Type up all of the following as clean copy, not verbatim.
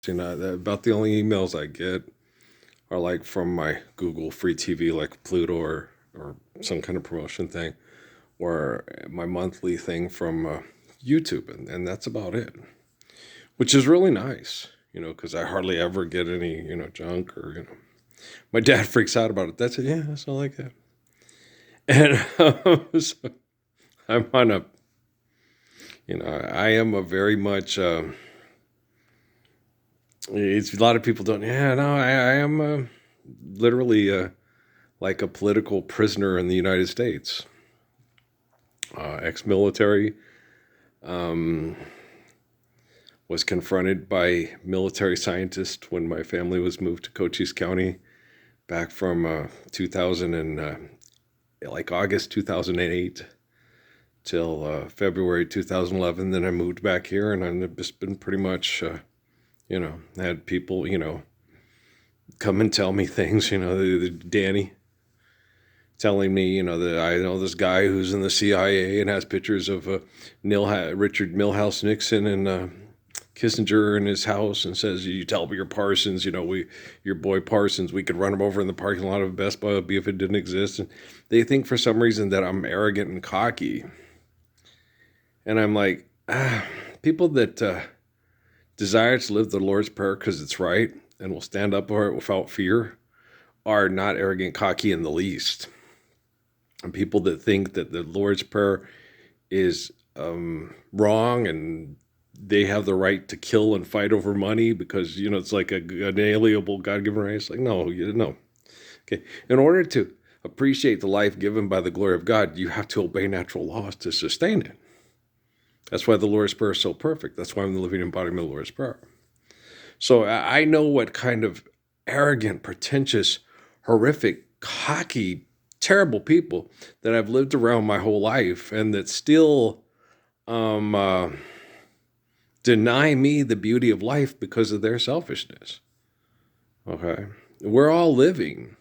About the only emails I get are like from my Google free TV, like Pluto or some kind of promotion thing, or my monthly thing from YouTube, and that's about it. Which is really nice, because I hardly ever get any, junk or My dad freaks out about it. That's it. Yeah, that's all I get. And so I'm on a, I am a very much. It's a lot of people don't. Yeah, no, I am literally like a political prisoner in the United States, ex-military. Um, was confronted by military scientists when my family was moved to Cochise County back from 2000 and like August 2008 till February 2011. Then I moved back here, and I've just been pretty much, had people, come and tell me things. Danny telling me, that I know this guy who's in the CIA and has pictures of Richard Milhouse Nixon and Kissinger in his house, and says, "You tell your Parsons, your boy Parsons, we could run him over in the parking lot of Best Buy if it didn't exist." And they think for some reason that I'm arrogant and cocky, and I'm like, people that desire to live the Lord's Prayer because it's right and will stand up for it without fear are not arrogant, cocky in the least. And people that think that the Lord's Prayer is wrong and they have the right to kill and fight over money because, it's like an inalienable God-given right. It's like, no, no. Okay. In order to appreciate the life given by the glory of God, you have to obey natural laws to sustain it. That's why the Lord's Prayer is so perfect. That's why I'm the living embodiment of the Lord's Prayer. So I know what kind of arrogant, pretentious, horrific, cocky, terrible people that I've lived around my whole life and that still deny me the beauty of life because of their selfishness. Okay. We're all living,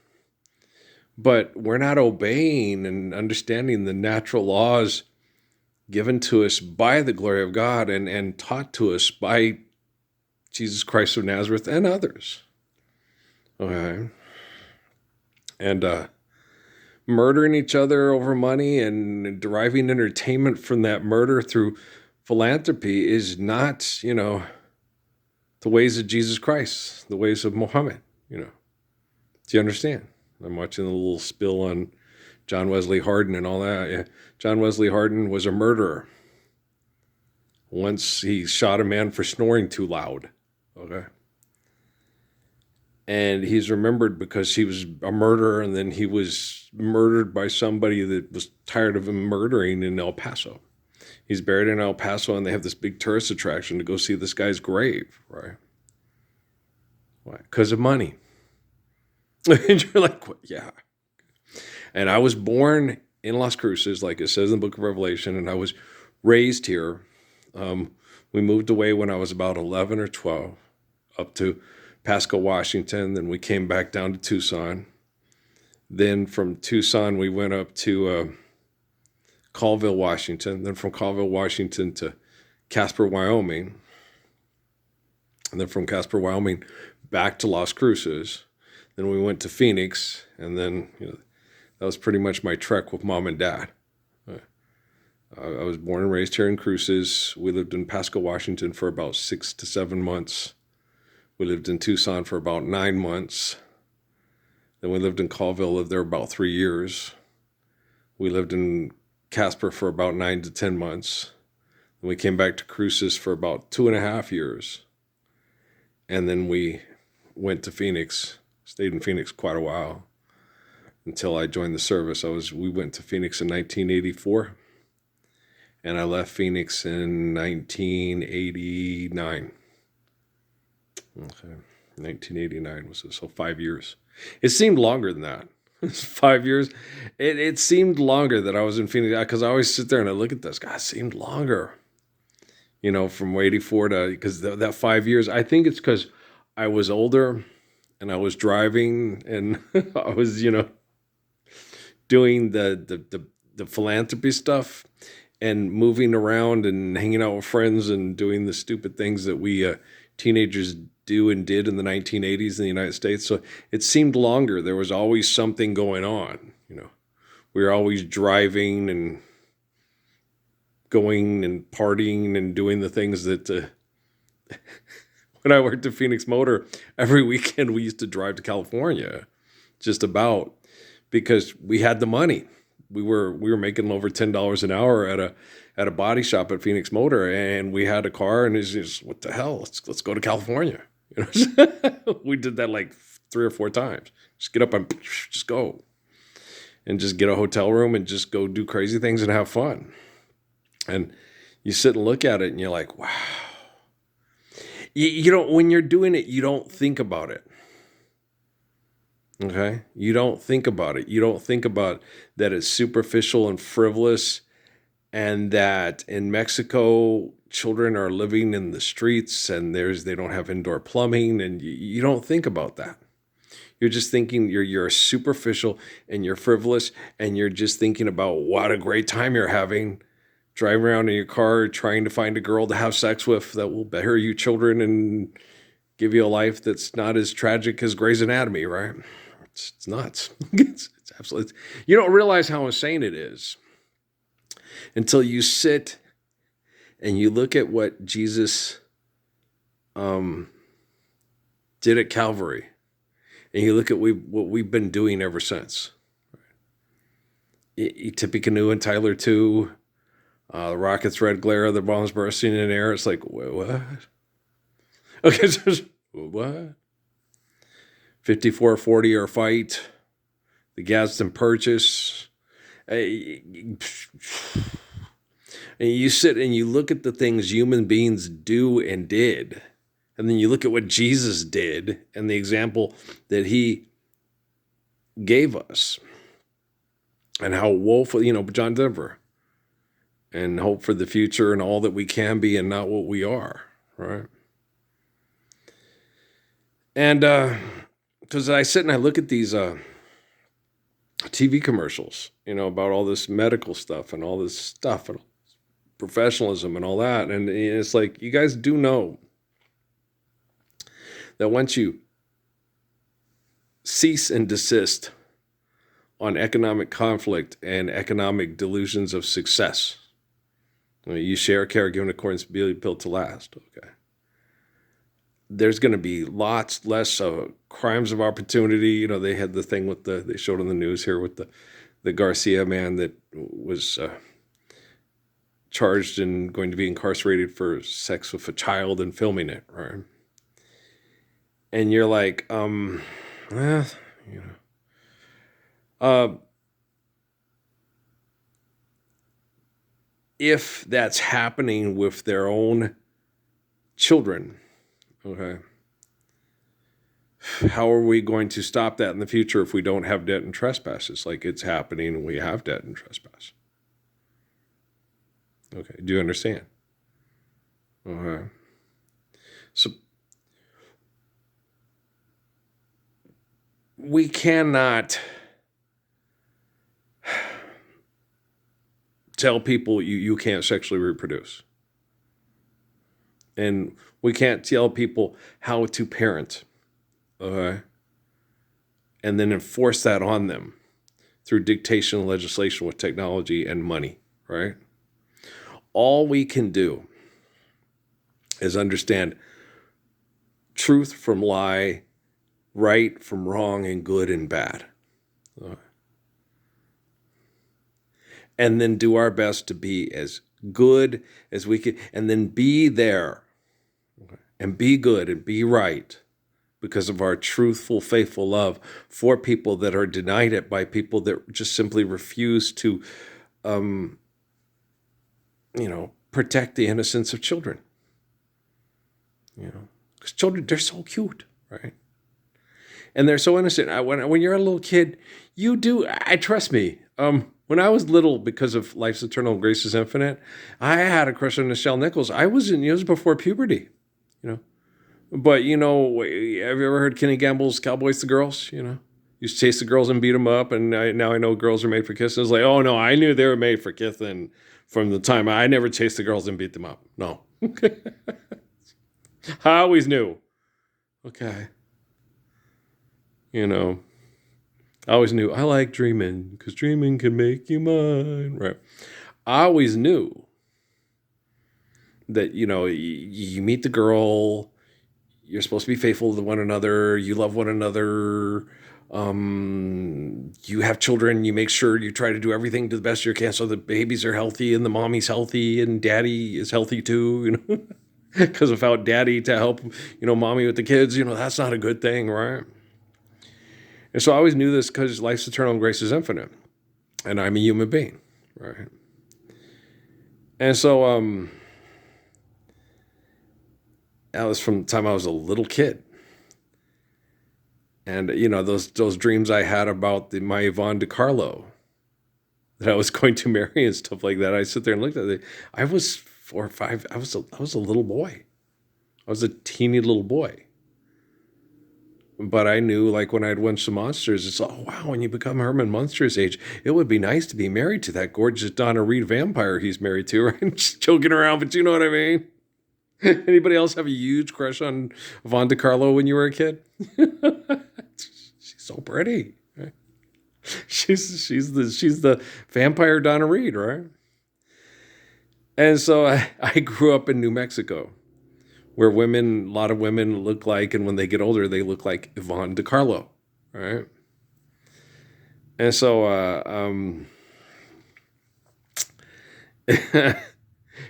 but we're not obeying and understanding the natural laws given to us by the glory of God and taught to us by Jesus Christ of Nazareth and others. Okay. And murdering each other over money and deriving entertainment from that murder through philanthropy is not, the ways of Jesus Christ, the ways of Muhammad, Do you understand? I'm watching a little spill on John Wesley Hardin and all that. Yeah. John Wesley Hardin was a murderer. Once he shot a man for snoring too loud. Okay. And he's remembered because he was a murderer, and then he was murdered by somebody that was tired of him murdering in El Paso. He's buried in El Paso, and they have this big tourist attraction to go see this guy's grave, right? Why? Because of money. And you're like, what? Yeah. And I was born in Las Cruces, like it says in the book of Revelation, and I was raised here. We moved away when I was about 11 or 12 up to Pasco, Washington. Then we came back down to Tucson. Then from Tucson, we went up to Colville, Washington. Then from Colville, Washington to Casper, Wyoming. And then from Casper, Wyoming, back to Las Cruces. Then we went to Phoenix. And then, that was pretty much my trek with mom and dad. I was born and raised here in Cruces. We lived in Pasco, Washington for about 6 to 7 months. We lived in Tucson for about 9 months. Then we lived in Colville, lived there about 3 years. We lived in Casper for about 9 to 10 months. Then we came back to Cruces for about 2.5 years. And then we went to Phoenix, stayed in Phoenix quite a while until I joined the service. We went to Phoenix in 1984. And I left Phoenix in 1989. Okay, 1989 was it? So 5 years. It seemed longer than that. 5 years. It seemed longer that I was in Phoenix because I always sit there and I look at this. God, it seemed longer. From 84 to, because that 5 years, I think it's because I was older and I was driving and I was, doing the philanthropy stuff and moving around and hanging out with friends and doing the stupid things that we teenagers do and did in the 1980s in the United States. So it seemed longer. There was always something going on. We were always driving and going and partying and doing the things that when I worked at Phoenix Motor, every weekend we used to drive to California, just about, because we had the money. We were making over $10 an hour at a body shop at Phoenix Motor, and we had a car, and it's just, what the hell? Let's go to California. We did that like 3 or 4 times. Just get up and just go, and just get a hotel room and just go do crazy things and have fun. And you sit and look at it, and you're like, wow. You don't, when you're doing it, you don't think about it. Okay? You don't think about it. You don't think about that it's superficial and frivolous, and that in Mexico, children are living in the streets and they don't have indoor plumbing, and you don't think about that. You're just thinking you're superficial and you're frivolous, and you're just thinking about what a great time you're having driving around in your car trying to find a girl to have sex with that will bear you children and give you a life that's not as tragic as Grey's Anatomy, right? It's nuts. It's absolutely. You don't realize how insane it is until you sit and you look at what Jesus did at Calvary, and you look at what we've been doing ever since. Tippecanoe and Tyler 2, the rocket's red glare, the bombs bursting in air. It's like, what? Okay, so what? 54-40 fight, the Gadsden Purchase. And you sit and you look at the things human beings do and did, and then you look at what Jesus did and the example that he gave us, and how woeful, John Denver, and hope for the future and all that we can be and not what we are, right? And because I sit and I look at these TV commercials, about all this medical stuff and all this stuff and professionalism and all that, and it's like, you guys do know that once you cease and desist on economic conflict and economic delusions of success, you share, care, given accordance to be built to last. Okay. There's going to be lots less crimes of opportunity. They had the thing with they showed on the news here with the Garcia man that was charged and going to be incarcerated for sex with a child and filming it, right? And you're like, if that's happening with their own children, okay, how are we going to stop that in the future if we don't have debt and trespasses? Like, it's happening and we have debt and trespass. Okay, do you understand? Okay. So we cannot tell people you can't sexually reproduce. And we can't tell people how to parent, okay? And then enforce that on them through dictation and legislation with technology and money, right? All we can do is understand truth from lie, right from wrong, and good and bad. And then do our best to be as good as we can, and then be there, and be good and be right because of our truthful, faithful love for people that are denied it by people that just simply refuse to, protect the innocence of children. Because children, they're so cute, right? And they're so innocent. When you're a little kid, you do, trust me, when I was little, because of Life's Eternal, Grace is Infinite, I had a crush on Nichelle Nichols. It was before puberty, But, have you ever heard Kenny Gamble's Cowboys to Girls, Used to chase the girls and beat them up, and now I know girls are made for kissing. It's like, oh, no, I knew they were made for kissing from the time I never chased the girls and beat them up. No. I always knew. Okay. You know, I always knew I like dreaming because dreaming can make you mine. Right. I always knew that, you meet the girl, you're supposed to be faithful to one another, you love one another, you have children, you make sure you try to do everything to the best you can so the babies are healthy and the mommy's healthy and daddy is healthy too. Because without daddy to help, mommy with the kids, that's not a good thing, right? And so I always knew this because life's eternal and grace is infinite. And I'm a human being, right? And so that was from the time I was a little kid. And, those dreams I had about my Yvonne DiCarlo that I was going to marry and stuff like that. I sit there and looked at it. I was 4 or 5. I was a little boy. I was a teeny little boy. But I knew, like, when I'd watched the Monsters, it's, oh, wow, when you become Herman Munster's age, it would be nice to be married to that gorgeous Donna Reed vampire he's married to, right? Just joking around, but you know what I mean? Anybody else have a huge crush on Yvonne DiCarlo when you were a kid? She's so pretty. Right? She's the vampire Donna Reed, right? And so I grew up in New Mexico, where a lot of women look like, and when they get older, they look like Yvonne DiCarlo, right? And so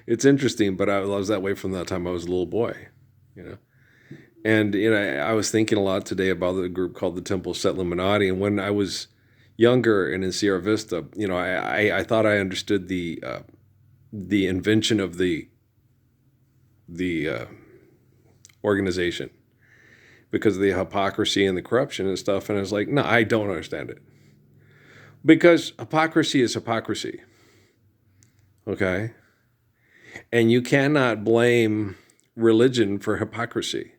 it's interesting, but I was that way from the time I was a little boy, you know. And I was thinking a lot today about a group called the Temple Set Illuminati, and when I was younger and in Sierra Vista, I thought I understood the invention of the organization because of the hypocrisy and the corruption and stuff. And I was like, no, I don't understand it. Because hypocrisy is hypocrisy. Okay? And you cannot blame religion for hypocrisy.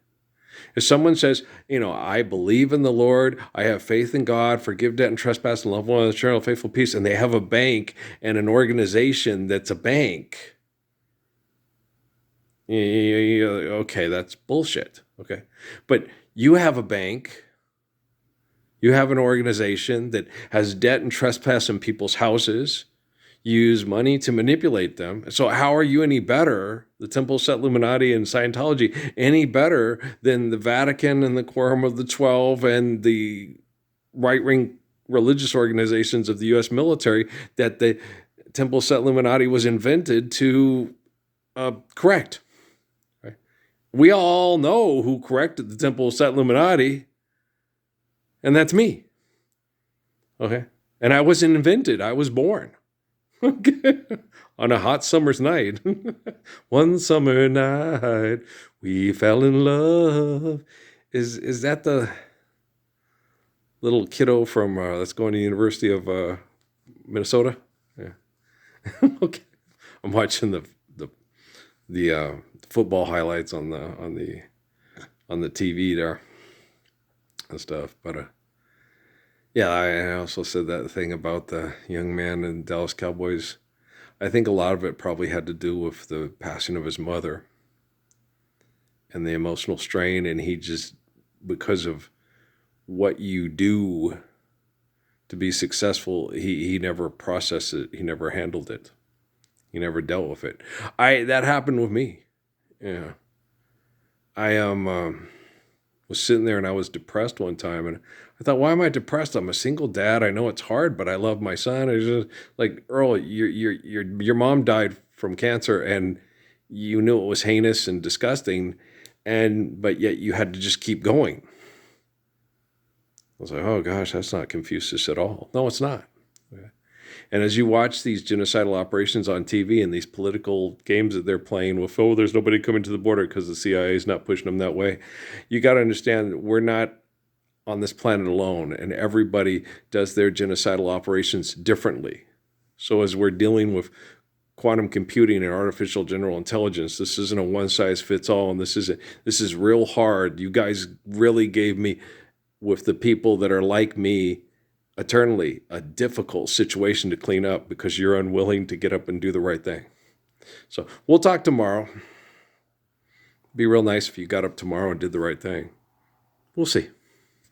If someone says, I believe in the Lord, I have faith in God, forgive debt and trespass and love one another, eternal faithful peace, and they have a bank and an organization that's a bank, okay, that's bullshit. Okay. But you have a bank, you have an organization that has debt and trespass in people's houses, use money to manipulate them. So how are you any better, the Temple Set Illuminati and Scientology, any better than the Vatican and the Quorum of the 12 and the right-wing religious organizations of the U.S. military that the Temple Set Illuminati was invented to correct? We all know who corrected the Temple Set Illuminati, and that's me. Okay? And I wasn't invented. I was born. Okay? On a hot summer's night. One summer night, we fell in love. Is that the little kiddo from that's going to the University of Minnesota? Yeah. Okay. I'm watching the football highlights on the TV there and stuff. But yeah, I also said that thing about the young man in Dallas Cowboys. I think a lot of it probably had to do with the passing of his mother and the emotional strain, and he just, because of what you do to be successful, he never processed it, he never handled it, he never dealt with it. That happened with me. Yeah. I was sitting there and I was depressed one time, and I thought, why am I depressed? I'm a single dad. I know it's hard, but I love my son. It's just like, Earl, your mom died from cancer, and you knew it was heinous and disgusting, but yet you had to just keep going. I was like, oh gosh, that's not Confucius at all. No, it's not. Okay. And as you watch these genocidal operations on TV and these political games that they're playing with, oh, there's nobody coming to the border because the CIA is not pushing them that way. You got to understand, we're not on this planet alone, and everybody does their genocidal operations differently. So as we're dealing with quantum computing and artificial general intelligence, this isn't a one-size-fits-all, and this is real hard. You guys really gave me, with the people that are like me, eternally, a difficult situation to clean up because you're unwilling to get up and do the right thing. So we'll talk tomorrow. Be real nice if you got up tomorrow and did the right thing. We'll see.